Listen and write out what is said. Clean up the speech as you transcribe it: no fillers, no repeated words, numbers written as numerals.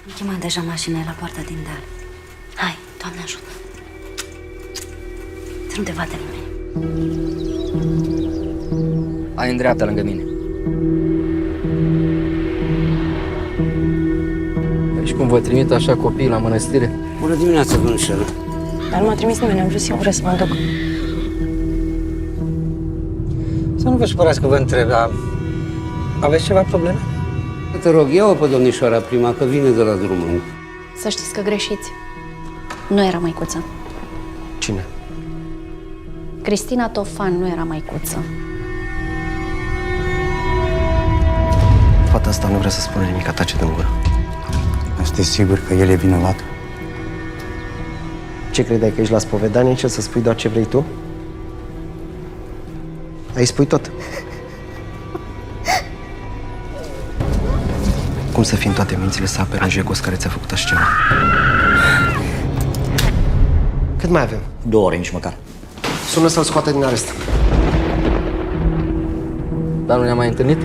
Am chemat deja mașina la poarta din deal. Hai, Doamne ajută. Să nu te vadă nimeni. Hai în dreapta lângă mine. Și cum vă trimit așa copiii la mănăstire? Bună dimineața, domnișoară. Dar nu m-a trimis nimeni, am vrut singură să mă duc. Să nu vă supărați că vă întreb, dar aveți ceva probleme? Te rog, ia-o pe domnișoara prima, că vine de la drumul. Să știți că greșiți. Nu era măicuță. Cine? Cristina Tofan nu era măicuță. Fata asta nu vrea să spună nimic, tace din gură. Sunteți sigur că el e vinovat? Ce credeai că ești la spovedanie, ce să spui doar ce vrei tu? Ai spui tot. Cum să fii în toate mințile să apere un jegos care ți-a făcut așa ceva? Cât mai avem? 2 ore, nici măcar. Sună să-l scoate din arest. Dar nu ne-am mai întâlnit?